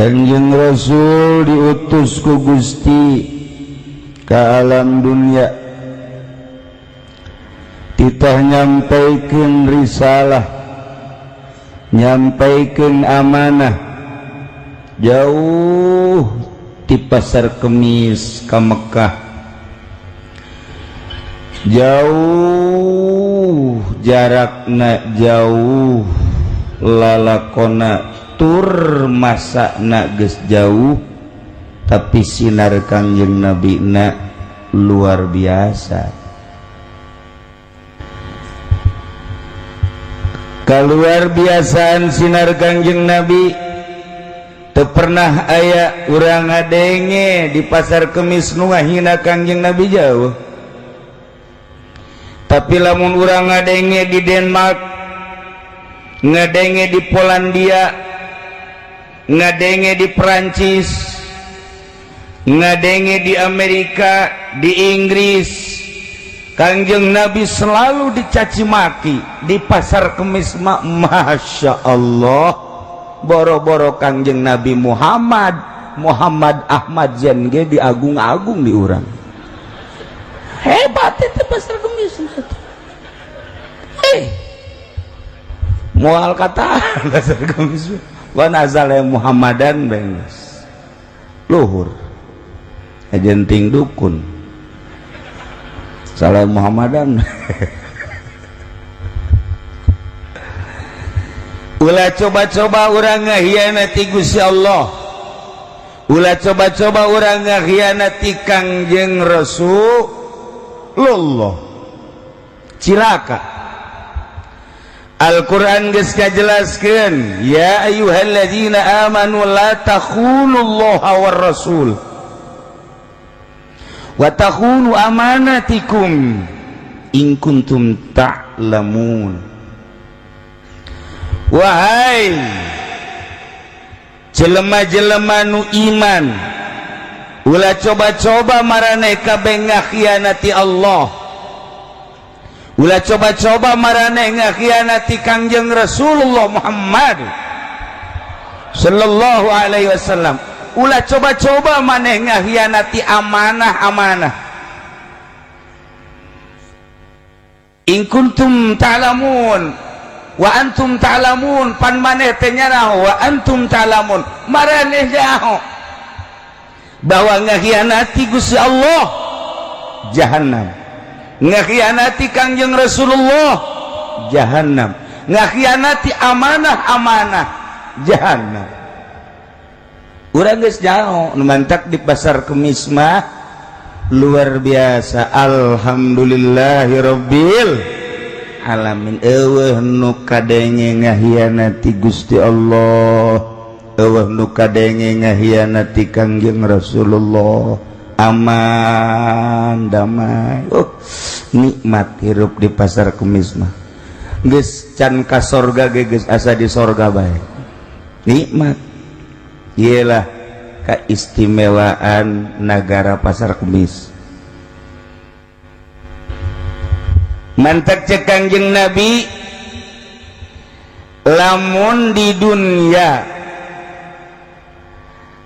Kanjeng Rasul diutus ku Gusti ka alam dunia titah nyampaikeun risalah, nyampaikeun amanah jauh ti Pasar Kemis ka Mekah, jauh jarakna jauh lalakona tur masakna geus jauh tapi sinar Kangjeng Nabi na luar biasa. Kaluar biasaan sinar Kangjeng Nabi teu pernah aya urang ngadenge di Pasar Kemis nu ngahina Kangjeng Nabi jauh. Tapi lamun urang ngadenge di Denmark, ngadenge di Polandia, ngadenge di Perancis, ngadenge di Amerika, di Inggris, Kangjeng Nabi selalu dicaci maki. Di Pasar Kemis mah Masya Allah, boro-boro Kangjeng Nabi Muhammad Ahmad Jenge diagung-agung di urang. Hebat itu Pasar Kemis. Mual kata Pasar Kemis wa nazala Muhammadan beres luhur ajenting dukun salah Muhammadan. Ulah coba-coba urang ngahianati Gusti Allah, ulah coba-coba urang ngahianati Kangjeng Rasulullah, cilaka. Al-Quran geus kajelaskeun, ya ayyuhalladzina amanu la takhunullaha war rasul wa takhunu amanatikum in kuntum ta'lamun. Wahai jelema-jelema nu iman, ulah coba-coba maraneh kabeh ngakhianati Allah, ulah coba-coba maraneh ngakhianati Kangjeng Rasulullah Muhammad sallallahu alaihi wasallam, ulah coba-coba maneh ngakhianati amanah-amanah. In kuntum ta'lamun wa antum ta'lamun, pan maneh teh nyana wa antum ta'lamun, maraneh nyaho bahwa ngakhianati Gusti Allah jahannam, ngakhianati Kangjeng Rasulullah jahannam, ngakhianati amanah-amanah jahannam. Urang geus nyaho nu mantak di Pasar Kemis mah luar biasa. Alhamdulillahirabbil alamin. Eueuh nu kadenge ngahianati Gusti Allah, eueuh nu kadenge ngahianati Kangjeng Rasulullah, aman damai. Nikmat hirup di Pasar Kemis mah geus can ka sorga ge geus asa di sorga bae. Nikmat iyalah keistimewaan negara Pasar Kemis. Mantak cek Kangjeng Nabi, lamun di dunia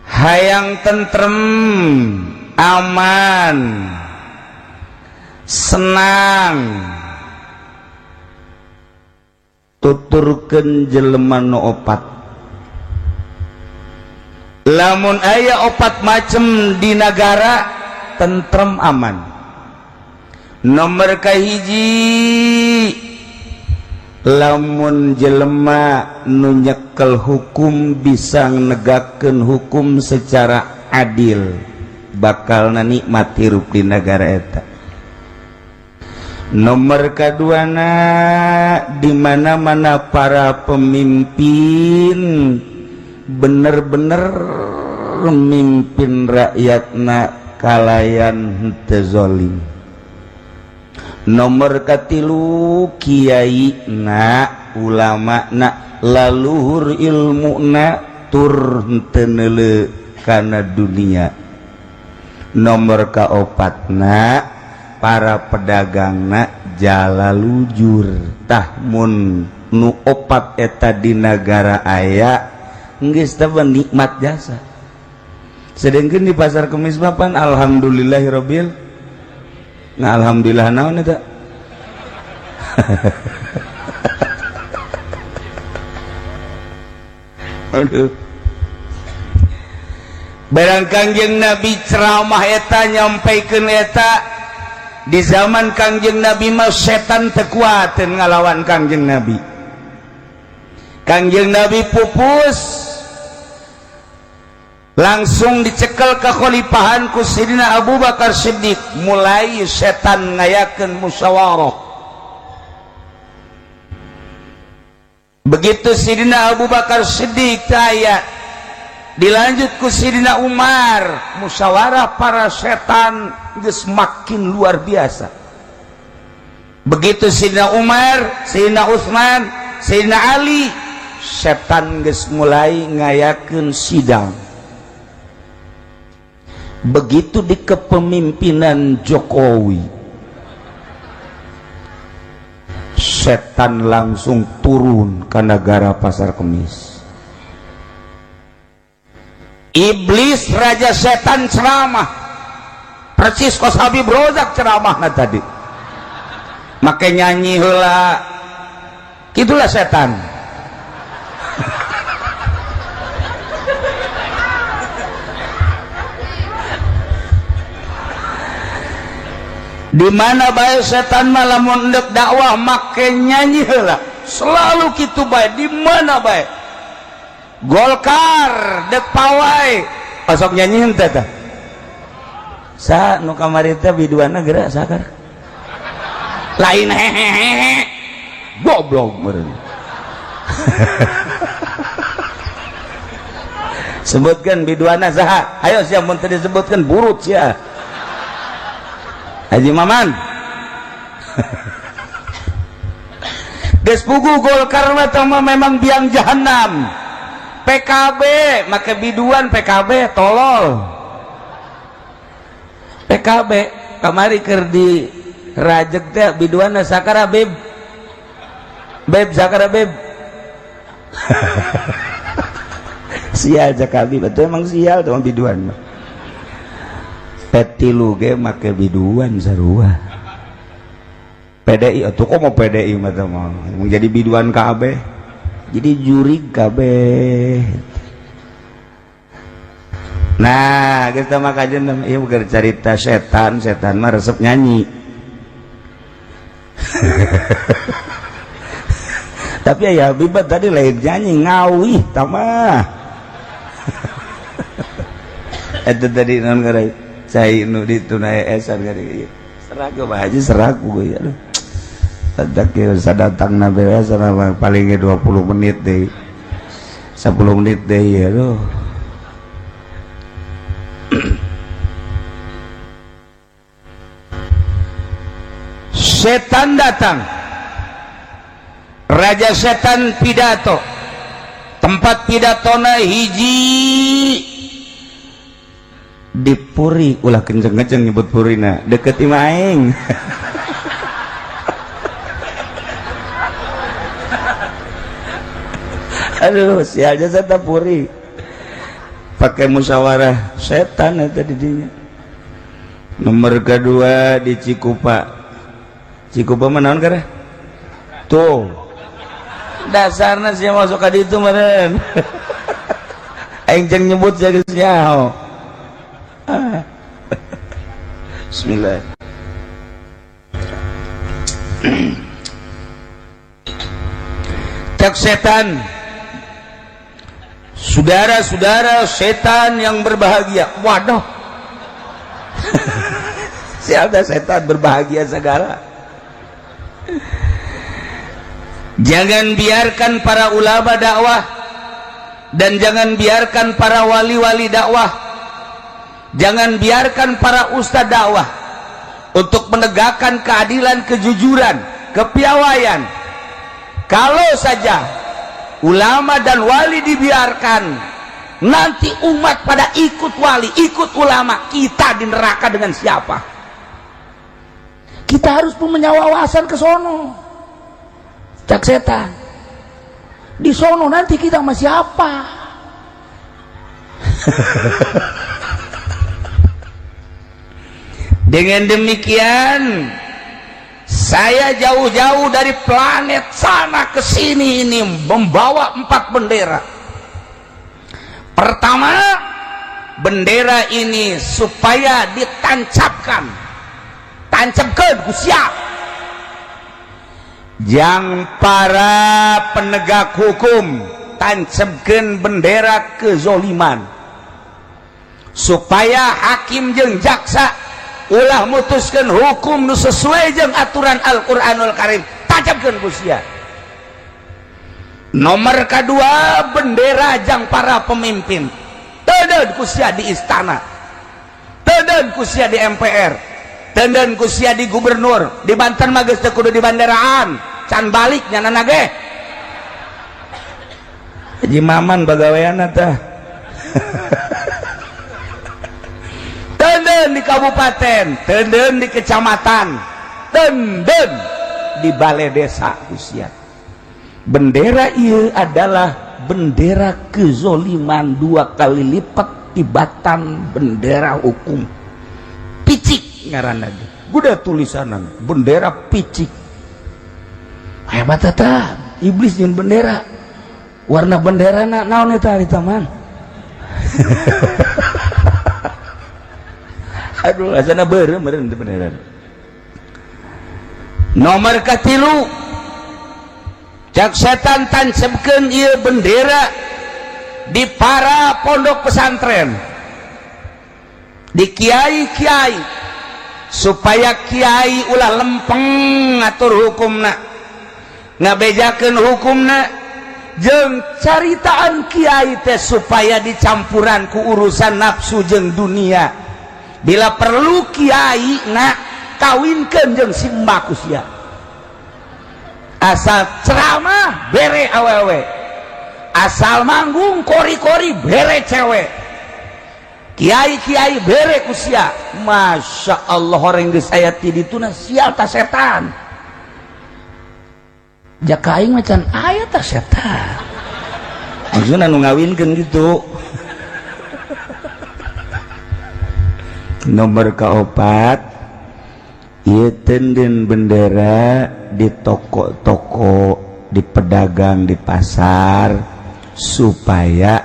hayang tentrem, aman, senang, tuturkeun jelema nu opat. Lamun aya opat macem di negara tentrem aman. Nomor kahiji, lamun jelema nu nyekel hukum bisa negakeun hukum secara adil, bakal nikmat hirup di negara eta. Nomor kaduana, di mana-mana para pemimpin bener-bener mimpin rakyatna kalayan henteu zalim. Nomor katilu, kiai na ulama na laluhur ilmu na tur henteu neuleuh kana dunia. Nomor kaopatna, para pedagangna jala lujur. Tah mun nu opat eta di negara aya geus teh nikmat jasa. Sedengkeun di pasar Kemis papan alhamdulillahirabbil nah alhamdulillah naon eta aduh barang Kangjeng Nabi ceramah eta nyampaikeun eta di zaman Kangjeng Nabi mah setan teu kuateun ngalawan Kangjeng Nabi. Kangjeng Nabi pupus langsung dicekel kekhalifahan ku Sidina Abu Bakar Siddiq, mulai setan ngayakeun musyawarah. Begitu Sidina Abu Bakar Siddiq aya dilanjut ku Sidina Umar, musyawarah para setan geus makin luar biasa. Begitu Sidina Umar, Sidina Utsman, Sidina Ali, setan geus mulai ngayakeun sidang. Begitu di kepemimpinan Jokowi, setan langsung turun ke negara Pasar Kemis. Iblis raja setan ceramah persis kos Habib Rozak ceramahna tadi make nyanyi heula gitulah setan. Di mana bae setan malah mondek dakwah make nyanyi heula selalu kitu bae di mana bae. Golkar dek pawai pasok nyanyi henteu tah sa nu kamari teh biduana geura sakar lain hehehe goblok meureun sebutkan biduana saha ayo sia mun teu disebutkeun burut sia Haji Maman. Geus pugu Golkar mah memang biang jahanam. PKB make biduan PKB tolol. PKB kamari keur di rajek teh biduanna sakara beb. Beb sakara beb. Sial jakabi betul emang sial tuh biduan mah. Petilu ge make biduan sarua. PDI atuh kok mau PDI mah teh mah jadi biduan kabeh. Jadi jurig kabeh. Nah, kita mah kajian ieu keur carita setan, setan mah resep nyanyi. Tapi ya Habib tadi lain nyanyi ngawih tamah. Eta tadi naon ngaran cai nu ditunai esan kali seragu Pak Haji seragu gue ya sadakir sadatang na beres sama palingnya 20 menit deh 10 menit deh ya loh. Setan datang, raja setan pidato, tempat pidatona hiji di Puri, ulah kenceng-kenceng nyebut Purina deket Imaeng. Aduh sialnya setan Puri pakai musyawarah setan itu didinya. Nomor kedua di Cikupa. Cikupa menawan kare tuh dasarnya sih masuk ke itu meren. Aing jeng nyebut saya geus Bismillah. Cek setan, saudara-saudara setan yang berbahagia. Waduh, siapa setan berbahagia segala. Jangan biarkan para ulama dakwah dan jangan biarkan para wali-wali dakwah. Jangan biarkan para ustadz dakwah untuk menegakkan keadilan, kejujuran, kepiawaian. Kalau saja ulama dan wali dibiarkan, nanti umat pada ikut wali, ikut ulama, kita di neraka dengan siapa? Kita harus punya wawasan ke sono. Cak setan. Di sono nanti kita sama siapa? Dengan demikian saya jauh-jauh dari planet sana ke sini ini membawa 4 bendera. Pertama, bendera ini supaya ditancapkan, ku siap. Jang para penegak hukum tancapkan bendera kezoliman, supaya hakim jeung jaksa ulah mutuskan hukum nu sesuai jeung aturan Al-Qur'anul Karim, tancapkan ku sia. Nomor kedua, bendera jang para pemimpin teudeun ku sia di istana, teudeun ku sia di MPR, teudeun ku sia di gubernur. Di Banten mah geus teu kudu di banderaan, can balik nyanana ge Haji Maman bagaweana tah. Teudeun di kabupaten, teudeun di kecamatan, teudeun di balai desa ku sia. Bendera ieu adalah bendera kezoliman 2 kali lipat tibatan bendera hukum. Picik ngaranna ge. Buda tulisanan bendera picik. Hebat eta iblis jeung bendera. Warna benderana naon eta ari taman? Aduh, asana beureum bendera. Nomor katilu, cak setan tancapkeun ieu bendera di para pondok pesantren, di kiai-kiai, supaya kiai ulah lempeng ngatur hukumna, ngabejakeun hukumna, jeung caritaan kiai teh supaya dicampuran ku urusan nafsu jeung dunia. Bila perlu kiai na kawinkeun jeung simbah ku sia. Asal ceramah bere awewe, asal manggung kori-kori bere cewek, kiai-kiai bere ku sia. Masya Allah, orang geus aya ti dituna sial ta setan. Jaka aing macan aya ta setan. Maksudna nu ngawinkeun gitu. Nomor kaopat, ieu teudeun bendera di toko-toko, di pedagang di pasar, supaya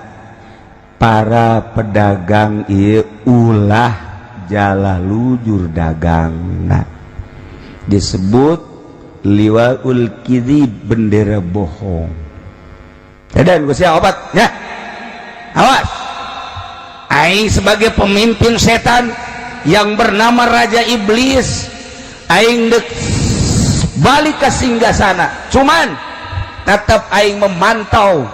para pedagang ieu ulah jala lujur dagangna. Disebut liwaul kidhib, bendera bohong. Dan ku sia obat ya. Awas. Aing sebagai pemimpin setan yang bernama Raja Iblis, aing dek balik ke singgasana. Cuman tetap aing memantau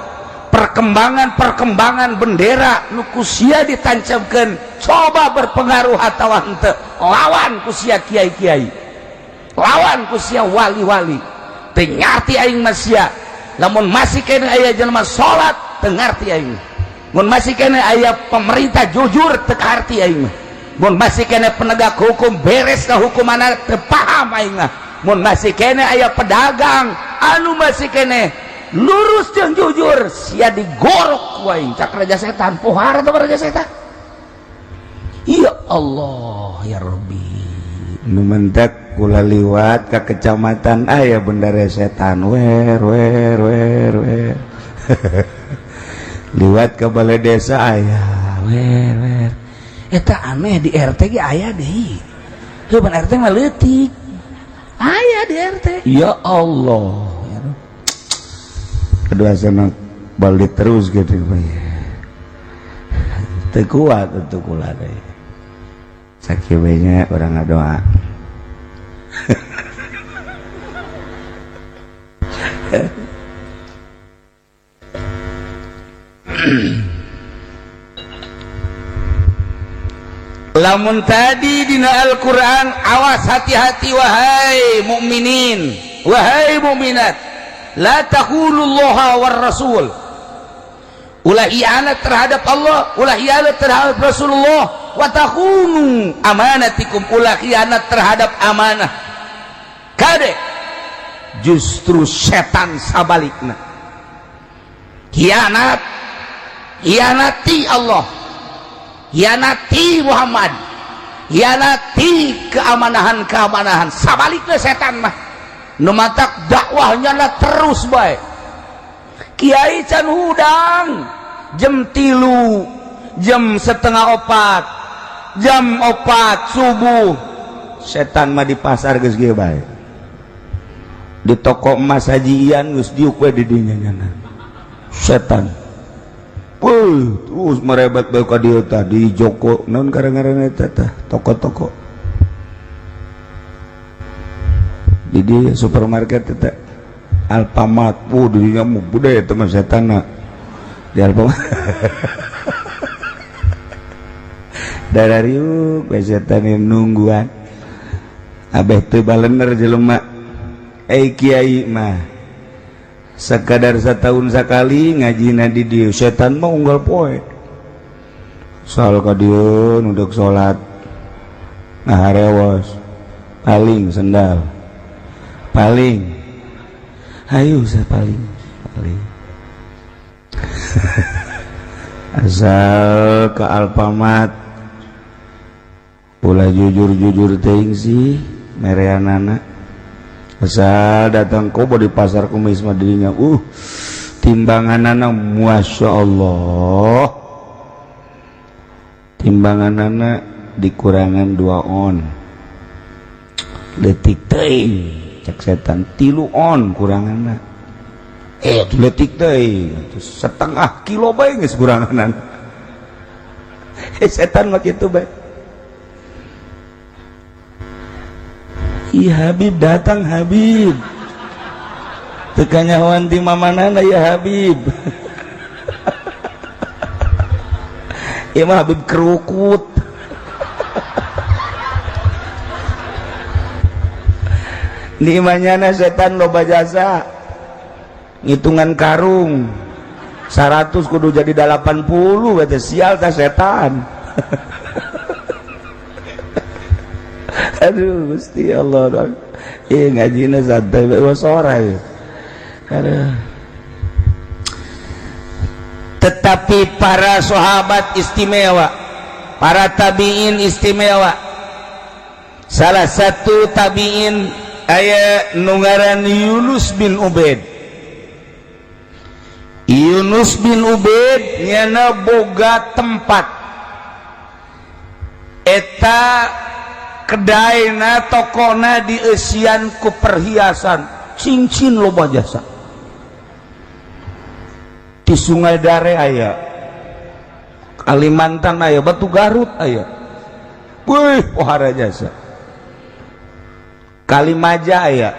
perkembangan bendera nu kusia ditancapkeun, coba berpengaruh atawa henteu. Lawan kusia kiai-kiai, lawan kusia wali-wali. Teu ngarti aing mah sia. Lamun masih kene aya jelema salat, teu ngarti aing. Mun masih kene aya pemerintah jujur, teu ngarti aing mah. Mun masih kene penegak hukum beres ka hukumanna, teu paham aing mah. Mun masih kene aya pedagang anu masih kene lurus jeung jujur, sia digorok ku aing. Cak raja setan, pohara teh raja setan. Ya Allah ya Rabbi, nu mentek kula liwat ka kecamatan aya bendera setan, wer liwat ke balai desa aya wer eta aneh. Di RT ge aya deui. Heuh pan RT mah leutik aya di RT. Ya Allah, kedua sana balik terus gitu teu kuat itu kula deh. Sakibenya orang ngadoa. Lamun tadi dina Al-Quran, awas hati-hati wahai mukminin, wahai mukminat, la takhulullaha war rasul. Ulah ianat terhadap Allah, ulah ianat terhadap Rasulullah, wa takhunu amanatikum, ulah ianat terhadap amanah. Kade justru setan sabalikna. Hianat, hianati Allah, hianati Muhammad, hianati keamanahan sabaliknya setan mah nu matak dakwahnya lah terus bae. Kiai can hudang jam 3, jam 3:30, jam 4 subuh setan mah di pasar geus ge bae, di toko emas Haji Ian geus diuk we di dinya nyana setan. Terus merebat bae ka dieu tah di Joko naon ngaranna eta tah toko-toko di dieu supermarket eta Alfamart. Dirinya mu budaya teman setan di Alfamart. Darariuk we setan nungguan abeh teu balener jelema. Kiai mah sekadar setahun sekali ngajina di dieu, setan mah unggal poe soal ka dieu nu deuk salat ngaharewos paling sendal paling hayu sapaling paling asal ke Alfamart ulah jujur teuing sih mereanana asal datang kobo di pasar Kemis mah dirinya timbanganana masya Allah, timbanganana dikurangan 2 on letik teuing cek setan 3 on kuranganna letik teuing setengah kilo bae geus kuranganan. Setan mah kitu bae. Iya Habib datang Habib tekanya wanti mamanana ya Habib. Iya mah Habib kerukut. Nimanyana setan loba jasa ngitungan karung 100 kudu jadi 80 bete sial tah setan. Aduh Gusti Allah, ngajina santai bae sore. Aduh. Tetapi para sahabat istimewa, para tabi'in istimewa. Salah satu tabi'in aya nu ngaran Yunus bin Ubaid. Yunus bin Ubaid nyana boga tempat eta kedaina tokona dieusian ku perhiasan cincin loba jasa. Di Sungai Dare aya, Kalimantan aya, Batu Garut aya, wih pohara jasa. Kalimaja aya,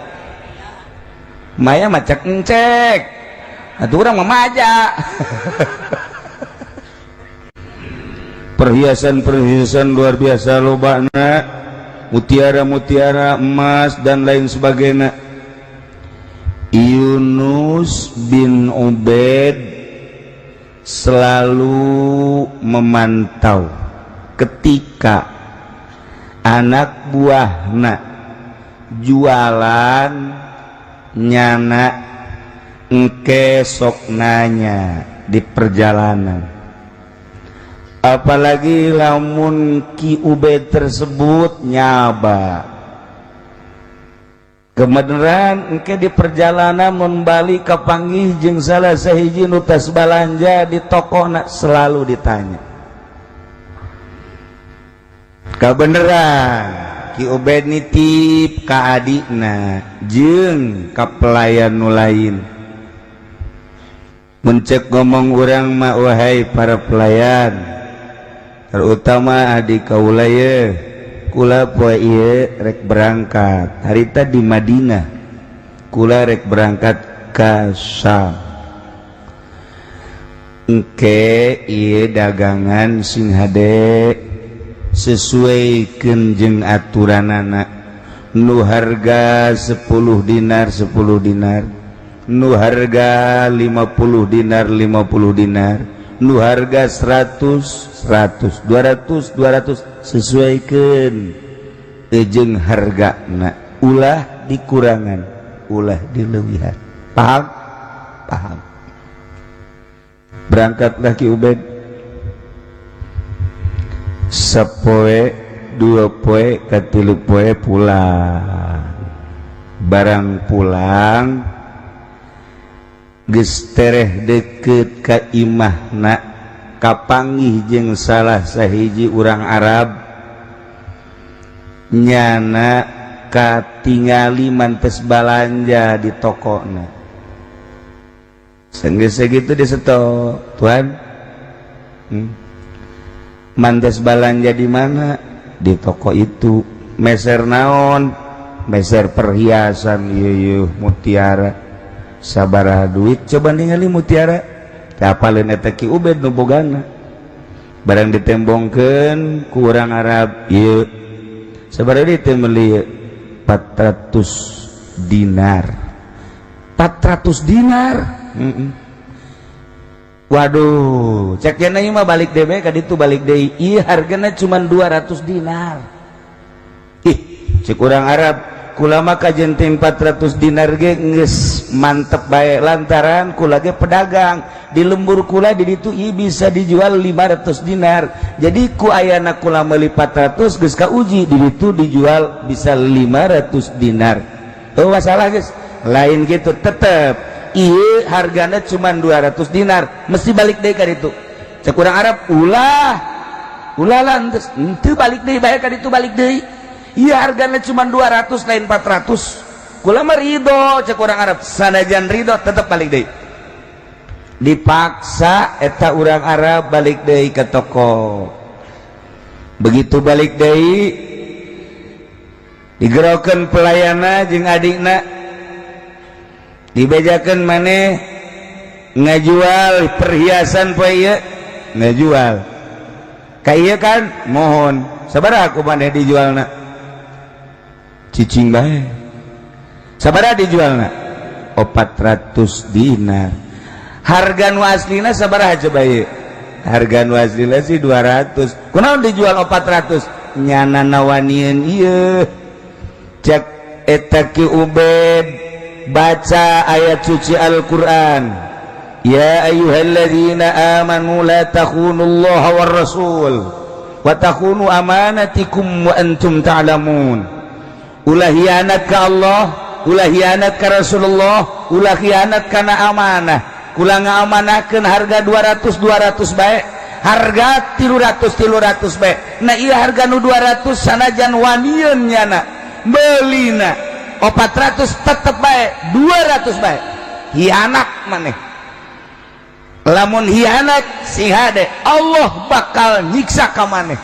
Maya macak encek, atuh urang mah maja. Perhiasan luar biasa lobana, mutiara emas dan lain sebagainya. Yunus bin Ubaid selalu memantau ketika anak buahna jualan nyana engke sok nanya di perjalanan, apalagi lamun Ki Ubaid tersebut nyaba kebenaran engke di perjalanan membali kapanggih jeung salah sahiji nu tos balanja di tokona selalu ditanya. Kabeneran Ki Ubaid nitip ka adina jeung ka pelayan nu lain. Mun ceuk ngomong urang mah wahai para pelayan, terutama adik kaula ye, kula poe ieu rek berangkat harita di Madinah, kula rek berangkat ka Syam. Engke ieu dagangan sing hade sesuaikeun jeung aturanana, nu harga 10 dinar 10 dinar, nu harga 50 dinar 50 dinar, nu harga 100 100 200 200 sesuaikan jeung hargana, ulah dikurangan ulah dileuwihan. Paham? Paham. Berangkatlah Ki Ubaid sepoe 2 poe ka 3 poe pulang barang pulang geus tereh deukeut ka imahna kapanggih jeung salah sahiji urang Arab nyana katingali mantes balanja di tokona geus sakitu diseto tuan mantes balanja di mana di toko itu meser naon meser perhiasan ieu mutiara sabaraha duit coba ningali mutiara apaleun eta Ki Ubed nu bogana barang ditembongkeun ku urang Arab ieu sabaraha dieu teh meuli 400 dinar 400 dinar waduh cek cenah ieu mah balik deui ka ditu balik deui ieu hargana cuma 200 dinar ih cek urang Arab kula mah kajenteng 400 dinar ge geus mantep bae lantaran kula ge pedagang di lembur kula di ditu ieu bisa dijual 500 dinar jadi ku ayana kula meuli 400 geus kauji di ditu dijual bisa 500 dinar teu masalah geus lain gitu tetep ieu hargana cuma 200 dinar mesti balik deui ka ditu cek urang Arab ulah lah henteu balik deui bae ka ditu balik deui iya harganya cuma 200 lain 400 kula mah ridho cek orang Arab sanajan ridho tetep balik deui dipaksa eta urang Arab balik deui ke toko begitu balik deui digerokeun pelayana jeung adikna dibejakeun maneh ngajual perhiasan poe ieu ngajual ka ieu kan mohon sabaraha ku maneh dijualna cicing bae sabaraha dijualna 400 dinar harga nu aslina sabaraha coba ieu harga nu aslina sih 200 kunaon dijual 400 nyana nawanieun ieu cek eta Ki Ubed baca ayat suci Al-Qur'an ya ayyuhalladzina amanu la takhunullaha war rasul wa takhunu amanatikum wa antum ta'lamun ulah hianat ka Allah ulah hianat ka Rasulullah ulah hianat kana amanah kula ngaamanahkeun harga 200 bae harga 300 bae nah ieu harga nu 200 sanajan wanieun nyana beulina 400 tetep bae 200 bae hianat maneh lamun hianat sing hade Allah bakal nyiksa ka maneh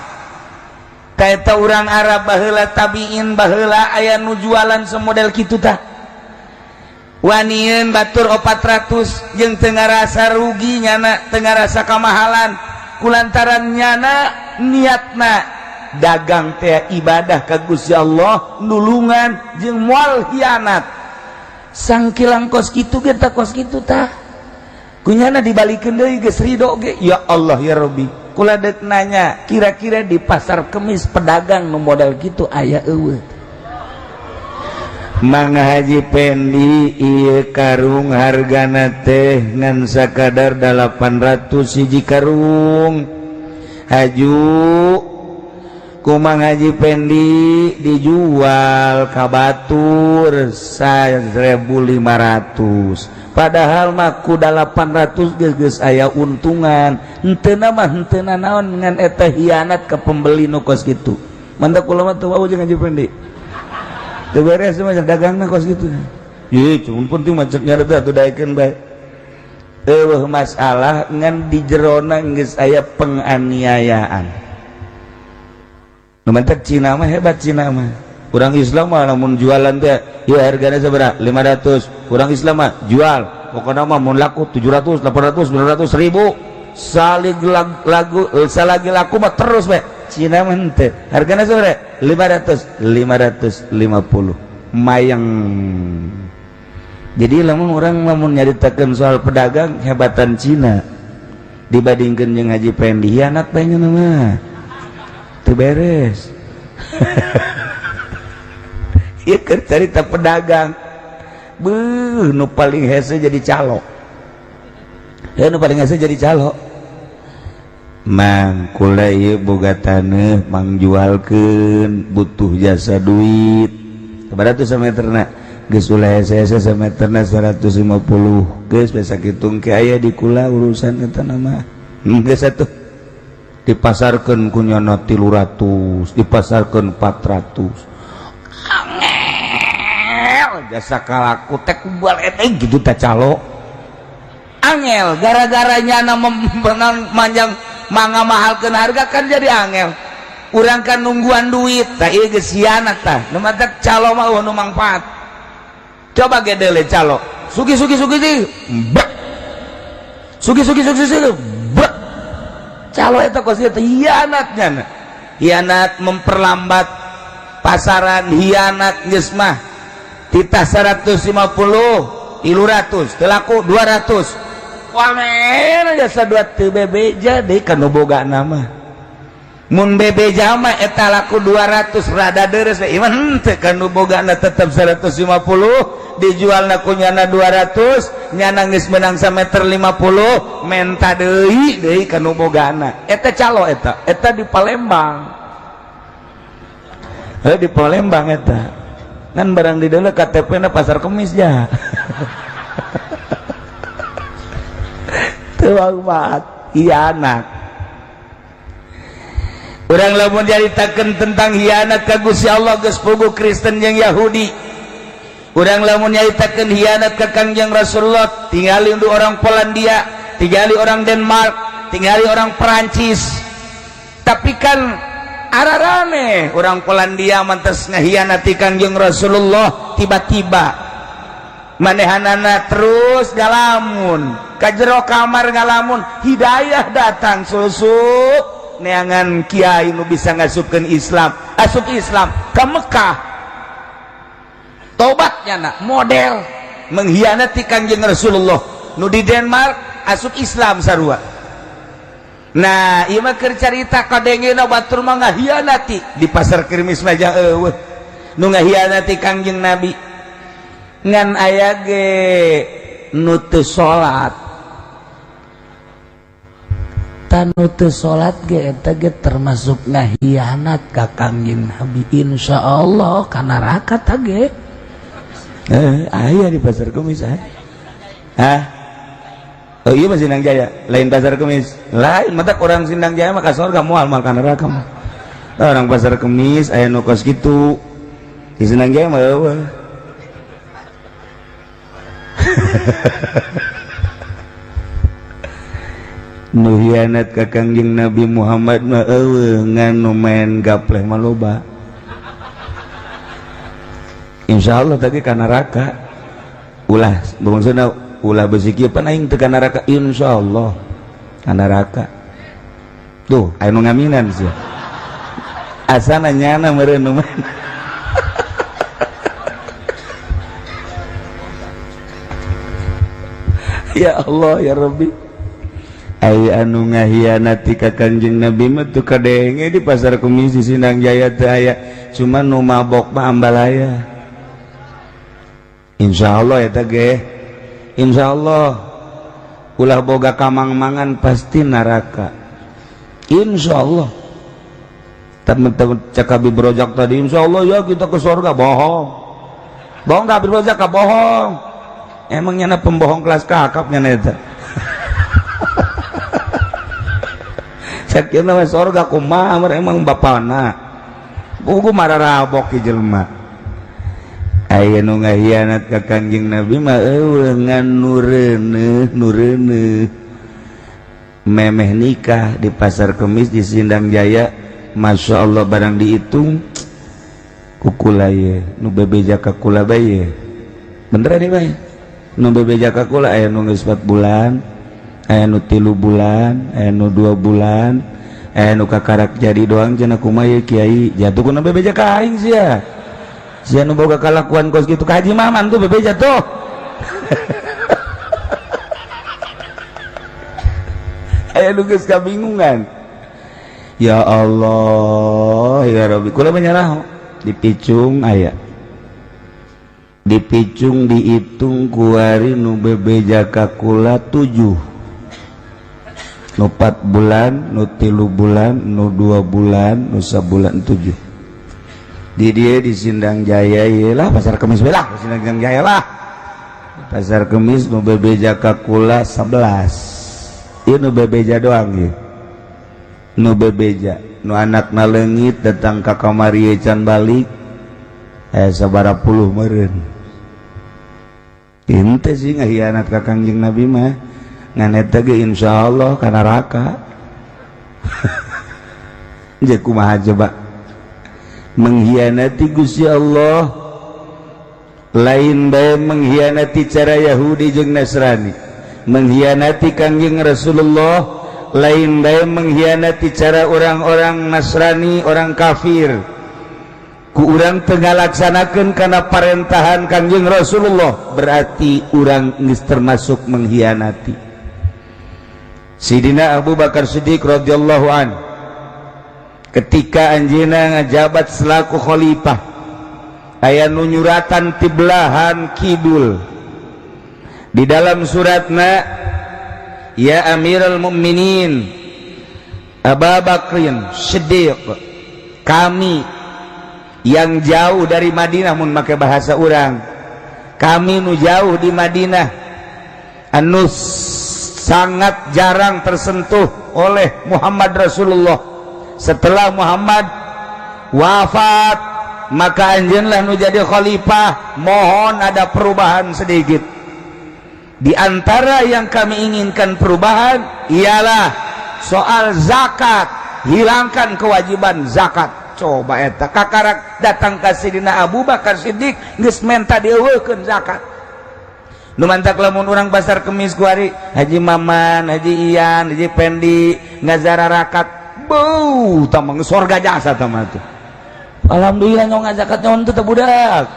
kaita urang Arab baheula tabiin baheula aya nu jualan semodel kitu tah wanieun batur 400 jeung teu ngarasa rugi nyana teu ngarasa kamahalan kulantaran nyana niatna dagang teh ibadah ka Gusti Allah nulungan jeung moal hianat sangkilang kos kitu ge tah kos kitu tah kunyana dibalikeun deui geus ridho ge ya Allah ya Rabbi kula dek nanya kira-kira di pasar kemis pedagang nu modal gitu aya eueuh Mang Haji Pendi ieu karung hargana teh ngan sakadar 800 hiji karung haju ku Mang Haji Pendi dijual ka batur 1.500 padahal mah kuda 800 geus aya untungan henteu mah henteu naon ngan eta hianat ke pembeli nu kos kitu mantap kula mah teu wau jeung Haji Pendi teu beres mah dagangna kos kitu ieu cuman penting mah cek nyareta atuh daekeun bae eueuh masalah ngan di jerona geus aya penganiayaan nu mantep Cina mah hebat Cina mah urang Islam mah lamun jualan teh ieu hargana sabaraha 500 urang Islam mah jual pokona mah mun laku 700 800 900 ribu salagi laku mah terus bae Cina mah henteu hargana sabaraha 550 mayang jadi lamun nyaritakeun soal pedagang hebatan Cina dibandingkeun jeung Haji Pendi hianat bae ngeuna mah teu beres ieu keur carita pedagang beuh nu paling hese jadi calo ya nu paling hese jadi calo mang kula ieu boga taneuh mang jualkeun butuh jasa duit sabaraha tuh sameterna geus ulah hese-hese sameterna 150 geus basa kitung ke aya di kula urusan eta mah geus atuh dipasarkeun ku nyono 300 dipasarkeun 400 jasa kalaku teh kubal eta gitu teh calo angel gara-garanya menang manjang mangga mahalkeun harga kan jadi angel urang kan nungguan duit tah ieu geus hianat tah nu mah calo mah nu mangfaat coba ge deule calo sugi bek sugi bek calo eta kos eta hianatnya hianat memperlambat pasaran hianat geus mah titah 150 300 telaku 200 wamen jasa duat teu bebeja deui kanu boga nama mun bebeja mah eta laku 200 rada deres iman henteu kanu bogana tetep 150 dijualna ku nyana 200 nyana geus menang sameter 50 menta deui kanu bogana eta calo eta di Palembang di Palembang eta kan barang di dalam KTP na pasar kemis ya tuang banget hianat orang lamun nyaritakeun tentang hianat ka Gusti Allah geus puguh Kristen jeung Yahudi orang lamun nyaritakeun hianat ka Kangjeng Rasulullah tingali untuk orang Polandia tingali orang Denmark tingali orang Perancis tapi kan ararame orang Polandia mantes ngahianati Kangjeng Rasulullah tiba-tiba manehanana terus ngalamun ka jero kamar ngalamun hidayah datang susup neangan kiai nu bisa ngasupkeun Islam asup Islam ka Mekah tobatnya nak model menghianati Kangjeng Rasulullah nu di Denmark asup Islam sarua. Nah ieu mah keur carita kadengena batur mah ngahianati di pasar Kirmis Majang eueuh nu ngahianati Kangjeng Nabi ngan aya ge nu teu salat tanu teu salat ge eta ge termasuk ngahianat ka Kangjeng Nabi insyaallah ka neraka tah ge aya di pasar Kirmis oh iya mah Sindang Jaya lain pasar Kemis lain mata orang Sindang Jaya mah ka surga moal mal ka neraka mah orang pasar Kemis aya nu kos kitu di Sindang Jaya mah eueuh nu hianat ka Kangjeng Nabi Muhammad mah eueuh nganu main gapleh mah loba insyaallah tadi ka neraka ulah bungsuna ulah beusi pan aing teu ka neraka insyaallah ka neraka tuh aya nu ngaminan sih asana nyana meureun nu ya Allah ya Rabbi aya anu ngahianati ka Kangjeng Nabi mah teu kadenge di pasar Kemis di Sindang Jaya teu aya cuma nu mabok mah ambalaya insyaallah eta ge insyaallah ulah boga kamang-mangan pasti neraka insyaallah teman-teman cak Habib Rojak tadi insyaallah ya kita ke surga bohong ka Habib Rojak ka bohong emangnya na pembohong kelas kakap nya eta sakieuna mah surga kumaha emang bapana buku mararabok ki jelema aya nu ngahianat ka Kangjeng Nabi mah eueuh ngan nureuneuh memeh nikah di pasar Kemis di Sindang Jaya Masya Allah barang dihitung kukula ye nu bebeja ka kula bae bener nih bae nu bebeja ka kula aya nu geus 4 bulan aya nu 3 bulan aya nu 2 bulan aya nu kakarak jadi doang cenah kumaha ye kiai jatuh kuna bebeja ka aing sia sia nu boga kalakuan kos gitu ka Haji Maman tuh bebeja tuh aya nu geus kabingungan ya Allah ya Rabbi kula menyerah dipicung aya dipicung dihitung kuari nu bebeja ka kula 7 nu 4 bulan, nu 3 bulan, nu 2 bulan, nu 1 bulan 7. Di dia di Sindang Jaya lah pasar Kemis belah Sindang Jaya lah. Pasar Kemis nu bebeja ka kula 11. Ieu nu bebeja doang ieu. Nu bebeja, nu anakna leungit datang ka kamari can balik. Sabara puluh meureun. Inte sih ngahianat ka Kangjeng Nabi mah. Ngan eta ge insyaallah ka neraka. Jadi kumaha coba mengkhianati Gusti Allah lain bae mengkhianati cara Yahudi jeung Nasrani, mengkhianati Kangjeng Rasulullah lain bae mengkhianati cara orang-orang Nasrani, orang kafir. Ku urang teu ngalaksanakeun kana parentahan Kangjeng Rasulullah berarti urang geus termasuk mengkhianati. Sidina Abu Bakar Siddiq radhiyallahu an ketika anjeunna ngajabat selaku khalifah aya nu nyuratan ti belahan kidul di dalam suratna, ya Amirul Mukminin Abu Bakrin Siddiq, kami yang jauh dari Madinah, mun make bahasa urang kami nu jauh di Madinah anu sangat jarang tersentuh oleh Muhammad Rasulullah. Setelah Muhammad wafat maka anjeunlah nu jadi khalifah, mohon ada perubahan sedikit. Di antara yang kami inginkan perubahan ialah soal zakat, hilangkan kewajiban zakat. Coba eta kakarak datang ka Sidina Abu Bakar Siddiq geus menta dieuweukeun zakat. Nu mantak lamun urang pasar Kemis kuari Haji Maman, Haji Ian, Haji Pendi ngazararakat beuh tamang surga jasa tamah tuh. Alhamdulillah nyong zakat nyon teh budak.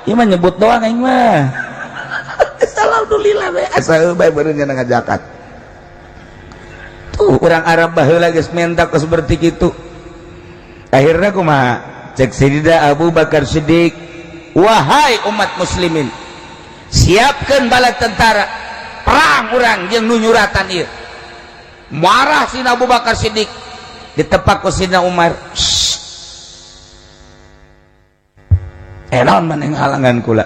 Ieu mah nyebut doang aing mah. Alhamdulillah we asa bae beureun cenah zakat. Tuh urang Arab baheula geus mentak seperti kitu. Akhirna kumaha? Cek Sidina Abu Bakar Siddiq, wahai umat muslimin, siapkan bala tentara perang urang jeung nu nyuratan ieu. Marah Sidina Abu Bakar Siddiq ditepak ku Sidina Umar. Naon maneh halangan kula.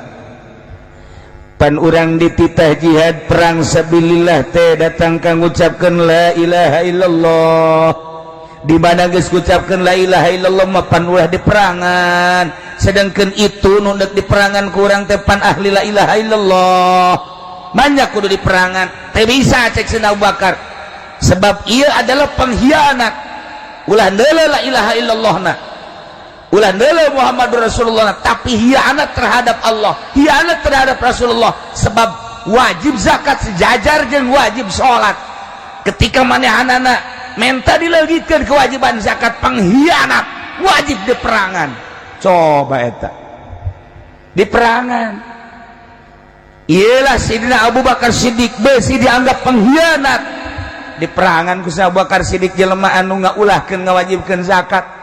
Pan urang dititah jihad perang sabilillah teh datang ka ngucapkeun la ilaha illallah. Di mana geus ngucapkeun la ilaha illallah mah pan ulah di perangan. Sedangkan itu nundek di perangan kurang tepan ahli la ilaha illallah banyak kudu di perangan teh bisa cek Sidina Abu Bakar sebab ia adalah pengkhianat. Ulah neula la ilaha illallah na, ulah neula Muhammadur Rasulullah na, tapi hianat terhadap Allah, hianat terhadap Rasulullah. Sebab wajib zakat sejajar jeung wajib sholat. Ketika manehanana menta dileugitkeun kewajiban zakat, pengkhianat, wajib di perangan. Coba eta di perangan ialah Sidina Abu Bakar Siddiq besi dianggap pengkhianat di perangan ku Abu Bakar Siddiq jelema anu ngaulahkeun ngawajibkeun zakat.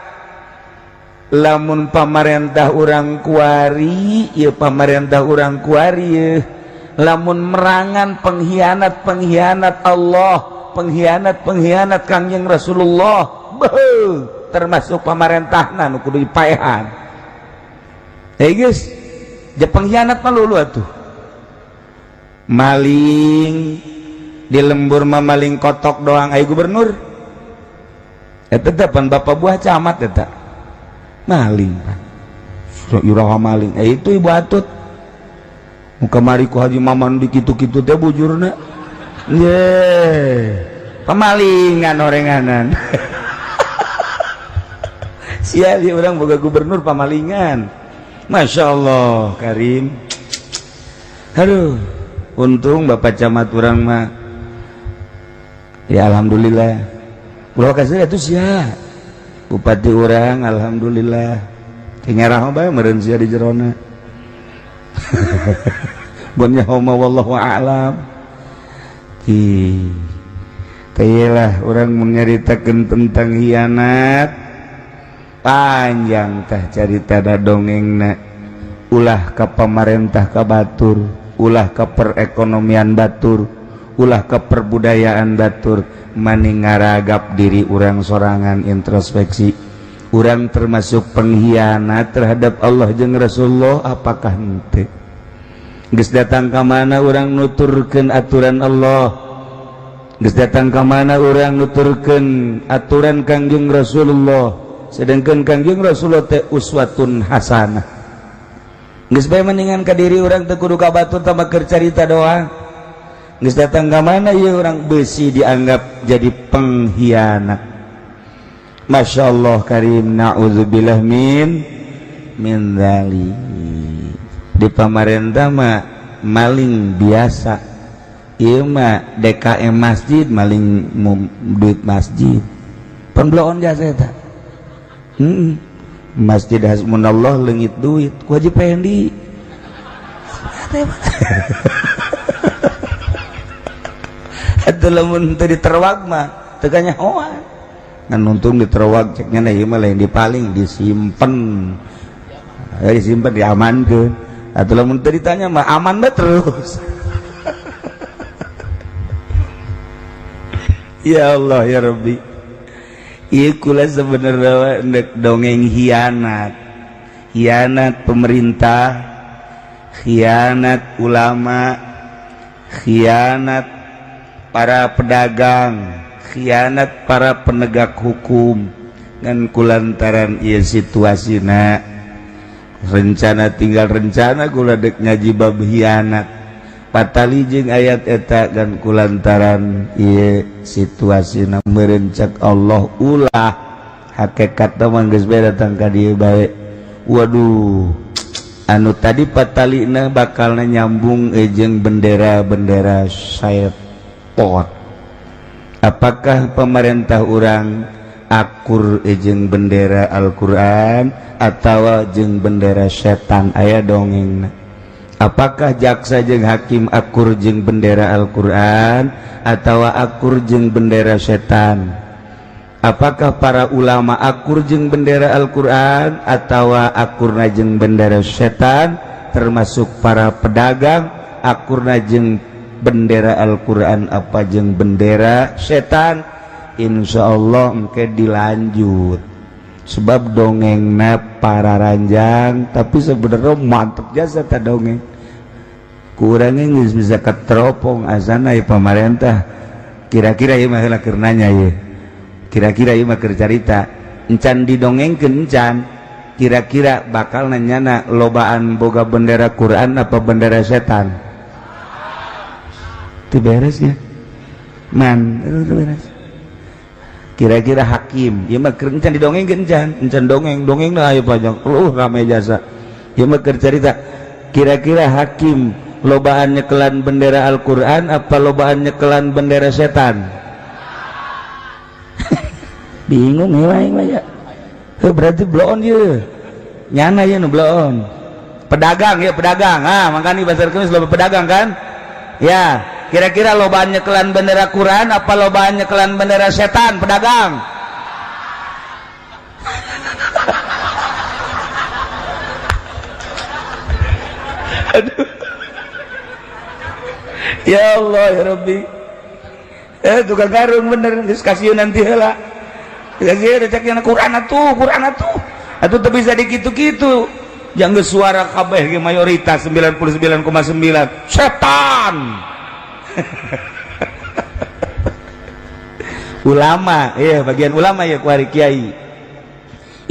Lamun pamarentah urang kuari ieu pamarentah urang kuari ieu lamun merangan pengkhianat Allah, pengkhianat Kangjeng Rasulullah beuh termasuk pamarentahna nu kudu dipaehan. Guys, je pengkhianat mah lulu atuh. Maling di lembur mah maling kotok doang aya gubernur. Eta teh pan bapak buah camat eta. Maling. Iraha maling. Itu Ibu Atut. Muka mari ku Haji Maman di kitu-kitu teh bujurna. Pamalingan orenganan. Sia dia urang boga gubernur pamalingan. Masya Allah Karim. Aduh, untung Bapak Camat urang mah ya alhamdulillah. Ulah kasih atuh sia. Bupati urang alhamdulillah. Nyarah bae meureun sia di jerona. Bunnya homa wallahu a'lam. Teulah urang menyaritakeun tentang hianat panjang tah carita dongengna. Ulah ka pamarentah ka batur, ulah ka perekonomian batur, ulah keperbudayaan batur maning ngaragap diri urang sorangan introspeksi urang termasuk pengkhianat terhadap Allah jeung Rasulullah apakah henteu geus datang ka mana urang nuturkeun aturan Allah geus datang ka mana urang nuturkeun aturan Kangjeng Rasulullah sedangkan Kangjeng Rasulullah teh uswatun hasanah geus bae mendingan ka diri urang teu kudu ka batur teh keur carita doang geus datang ka mana ieu urang beusi dianggap jadi pengkhianat. Masya Allah karim na'udzubillah min dzalik di pamarentah mah maling biasa ieu mah DKM masjid maling duit masjid pembloon jasa eta masjid hasbunallah leungit duit ku Haji Pendi atuh lamun teu diterwag mah teu kanyahoan ngan untung diterwag ceknya ieu mah lain dipaling disimpen disimpen diamankeun atuh lamun teu ditanya mah aman mah terus. Ya Allah ya Rabbi ieu kula sebenarnya dongeng khianat pemerintah, khianat ulama, khianat para pedagang, khianat para penegak hukum ngan kulantaran ieu situasina rencana tinggal rencana kula dek ngaji bab khianat patali jeung ayat eta dan kulantaran ieu situasina merencak Allah ulah hakikatna mah geus bae datang ka dieu bae waduh anu tadi patalina bakalna nyambung jeung bendera-bendera syaitan. Apakah pemerintah orang akur jeung bendera Al-Quran atau jeung bendera setan aya dongengna? Apakah jaksa jeung hakim akur jeung bendera Al-Quran atau akur jeung bendera setan? Apakah para ulama akur jeung bendera Al-Quran atau akurna jeung bendera setan? Termasuk para pedagang akurna jeung bendera Al-Quran apa jeung bendera setan? Insyaallah engke dilanjut sebab dongengna para ranjang tapi sebenarnya mantep jasa ta dongeng kurangnya geus bisa keteropong asana ya pemerintah kira-kira ieu mah heula keur nanya ye kira-kira ieu mah keur carita encan didongengkeun encan kira-kira bakal nanyana lobaan boga bendera Quran apa bendera setan? Beres ya man beres kira-kira hakim ieu mah keur encan didongengkeun encan dongeng nah ayo pajang rame jasa ieu mah keur carita kira-kira hakim lobaan nyekelan bendera Al-Quran apa lobaan nyekelan bendera setan? Bingung ya berarti bloon ieu nyana ieu nu bloon pedagang ya pedagang makanya bahasa kemis loba pedagang kan ya. Kira-kira lobaan nyekelan bendera Quran apa lobaan nyekelan bendera setan pedagang? Aduh. Ya Allah ya Rabbi tukang garung bener geus kasieu nanti heula kasieu recekna Quran atuh teu bisa dikitu-kitu jang geus suara kabeh ge mayoritas 99,9 setan. Ulama ya bagian ulama ya kuari kiai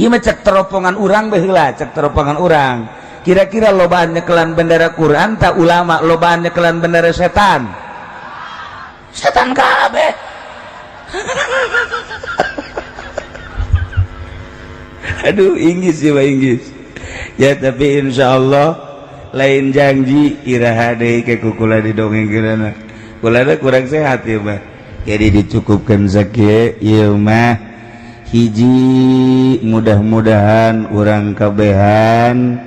ieu mah cek teropongan urang baheula cek teropongan urang kira-kira lobaan nyekelan bendera Quran ta ulama lobaan nyekelan bendera setan kabeh. Aduh inggis ya tapi insyaallah lain janji iraha deui ke kukula didongengkeunana kulana kurang sehat ya mah jadi dicukupkan sakieu ieu mah hiji mudah-mudahan urang kabehan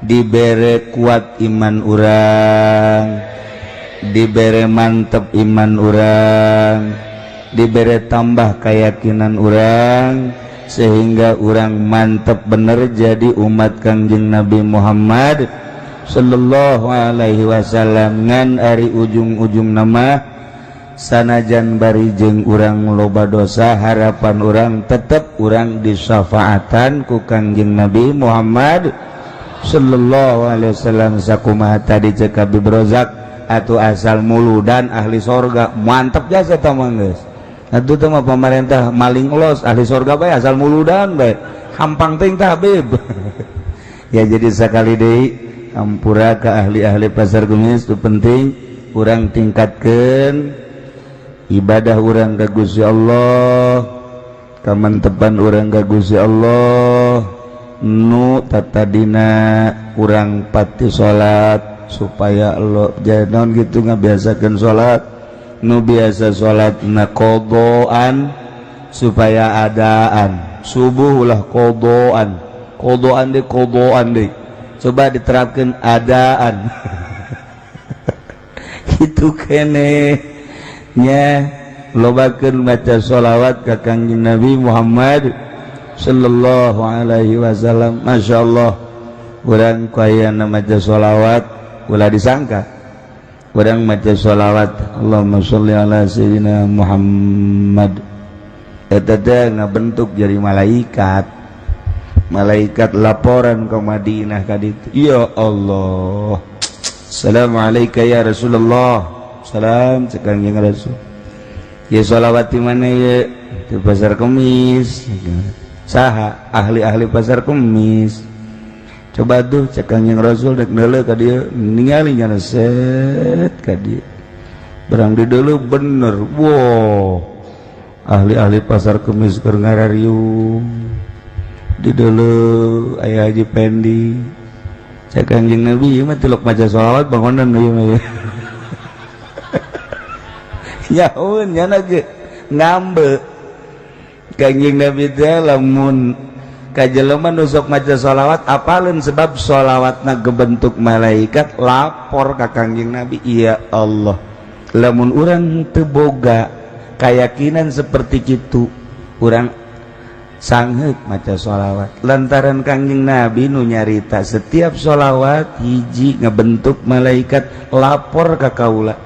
dibere kuat iman urang dibere mantep iman urang dibere tambah keyakinan urang sehingga urang mantep bener jadi umat Kangjeng Nabi Muhammad sallallahu alaihi wasallam ngan ari ujung-ujung nama sanajan bari jeung urang loba dosa harapan urang tetep urang disyafaatan ku Kangjeng Nabi Muhammad sallallahu alaihi wasallam. Sakumaha tadi cek Habib Rozak atuh asal muludan ahli sorga mantap jasa tah geus. Atuh teh mah pemerintah maling los ahli sorga bae asal muludan bae hampang teh tah Habib. Ya jadi sakali deui hampura ka ahli-ahli pasar Kemis itu penting urang tingkatkeun ibadah urang ka Gusti Allah, kamantepan urang ka Gusti Allah, nu tatadina urang pati salat supaya Allah jangan gitu ngabiasakeun salat, nu biasa salat na qodoan supaya adaan, subuh ulah qodoan deh, coba diterapkan adaan. Gitu kene nya lobakeun maca sholawat ka Kangjeng Nabi Muhammad sallallahu alaihi wasallam. Masyaallah urang kayana maca sholawat ulah disangka urang maca sholawat Allahumma sholli ala sayyidina Muhammad eta teh ngabentuk jadi malaikat laporan ke Madinah kaditu. Ya Allah, assalamualaikum ya Rasulullah, salam cekang yang Rasul. Ya sholawat di mana ya? Di pasar Kemis. Saha ahli-ahli pasar Kemis. Coba tuh cekang yang Rasul dek neule ka dieu ningali nya set ka dieu. Barang di deuleu bener. Wow. Ahli-ahli pasar Kemis keur ngarariung. Di deuleu aya Haji Pendi. Cekang yang Nabi mah tilok maca sholawat bangunan ieu mah. Nyaun nyana ge ngambe Kangjeng Nabi teh lamun ka jelema nu sok maca sholawat apaleun sebab sholawatna gebentuk malaikat lapor ka Kangjeng Nabi. Ya Allah, lamun urang teu boga kayakinan seperti kitu urang sangheuk maca sholawat lantaran Kangjeng Nabi nu nyarita setiap sholawat hiji ngebentuk malaikat lapor ka kaula.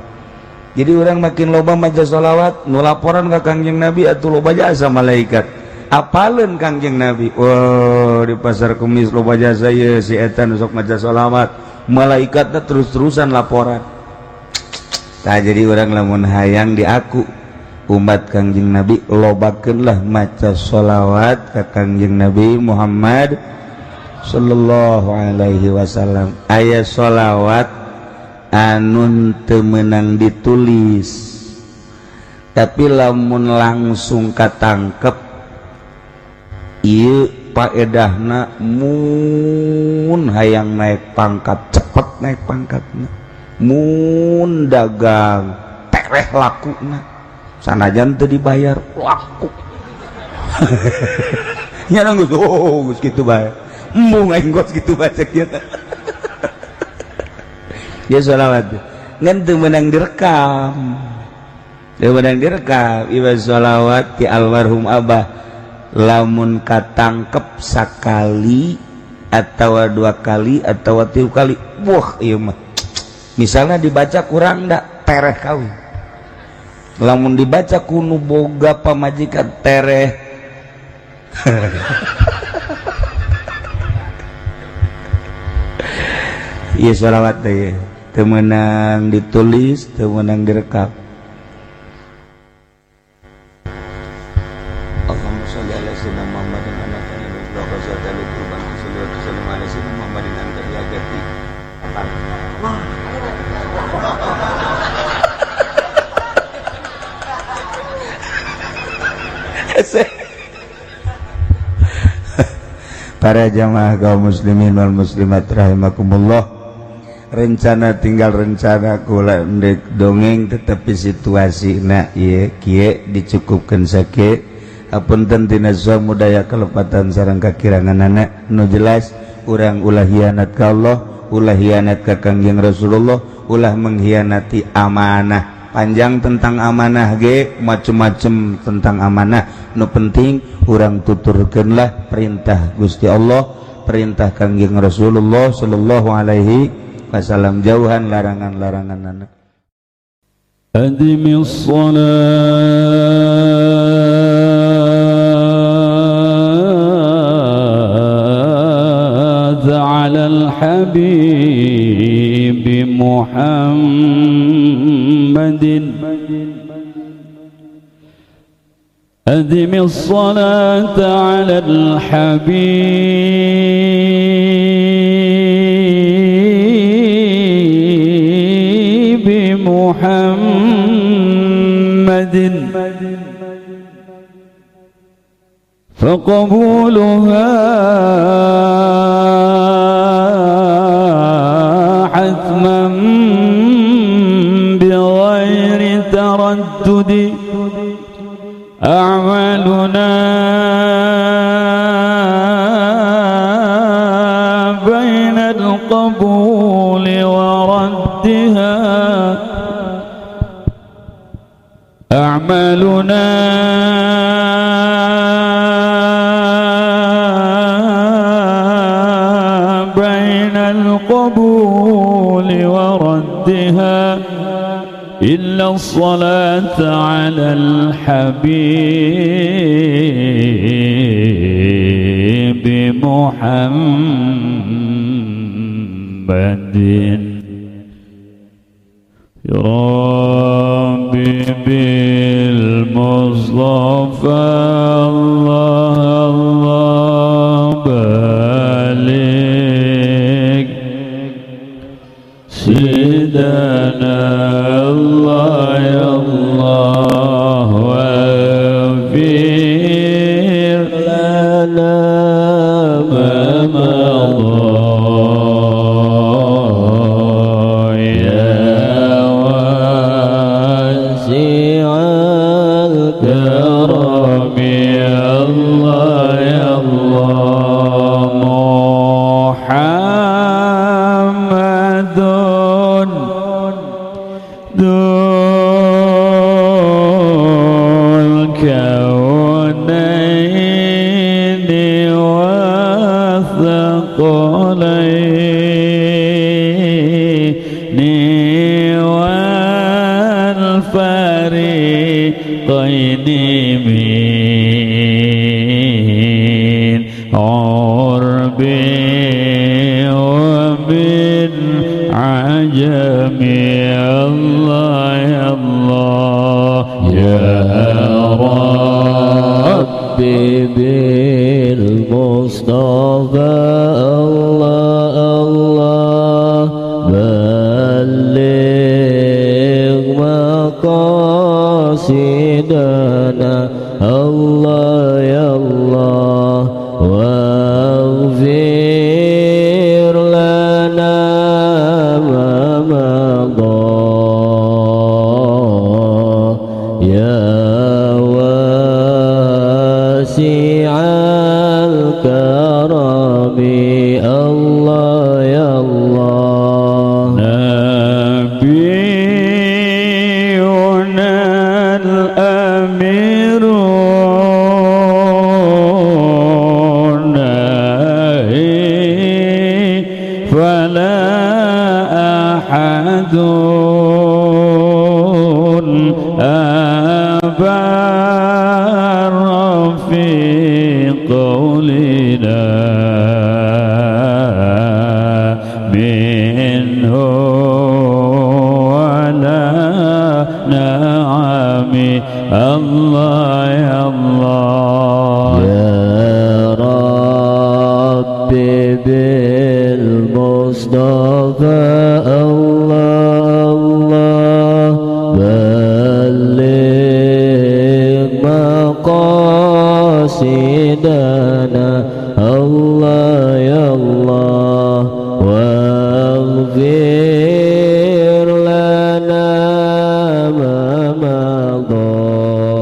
Jadi orang makin loba maca sholawat nu laporan ka Kangjeng Nabi atuh loba jasa malaikat apaleun Kangjeng Nabi. Wow, di pasar Kemis loba jasa ye si eta nu sok maca sholawat malaikatna terus-terusan laporan. Tah jadi orang lamun hayang diaku umat Kangjeng Nabi lobakeunlah maca sholawat ka Kangjeng Nabi Muhammad sallallahu alaihi wasallam. Aya sholawat anun teu meunang ditulis tapi lamun langsung katangkep ieu paedahna mun hayang naik pangkat cepet naik pangkatna, mun dagang tereh lakuna sanajan teu dibayar laku. Nya geus geus kitu bae embung aing geus kitu bae cek ieu. Ya sholawat ngan teu meunang direkam, ieu sholawat ti almarhum Abah lamun katangkep sakali atawa dua kali atawa 3 kali wah ieu mah misalnya dibaca kurang da tereh kawin, lamun dibaca kuno boga pamajikan tereh. Ieu sholawat teh teu meunang ditulis, teu meunang direkam. Allahumma sholli ala sayyidina Muhammadin wa ala alihi wa sahbihi Muhammadin anta biagati. Para jamaah kaum muslimin wal muslimat rahimakumullah, rencana tinggal rencana kula ndek dongeng tetapi situasina ieu kieu dicukupkeun sake apunten tina samudaya kalepatan sareng kakiranganana nu jelas urang ulah hianat ka Allah, ulah hianat ka Kangjeng Rasulullah, ulah menghianati amanah. Panjang tentang amanah ge macem-macem tentang amanah, nu penting urang tuturkeunlah perintah Gusti Allah, perintah Kangjeng Rasulullah sallallahu alaihi wasallam, jauhan larangan-larangan. أدم الصلاة على الحبيب محمد أدم الصلاة على الحبيب محمد فقبولها حتما بغير تردد أعمالنا بين القبول وردها أعمالنا بين القبول وردها إلا الصلاة على الحبيب محمد يا ربي بالمصطفى الله الله بلغ سيدنا الله يا الله واغفر لنا ما مضى يا واسع الكرم يا الله يا الله محمد ذو الكونين والثقلين والفريقين من عرب ومن عجم يا الله يا الله يا ربي بالمصطفى الله الله بلغ مقاصدنا الله يا الله واغفر لنا ما مضى يا واسع الكرم الله يا الله نبينا الأمير فلا أحد أبر في قولنا منه ولا نعم الله يا الله يا ربي بالمصطفى الله الله بلغ مقاصدنا الله يا الله واغفر لنا ما مضى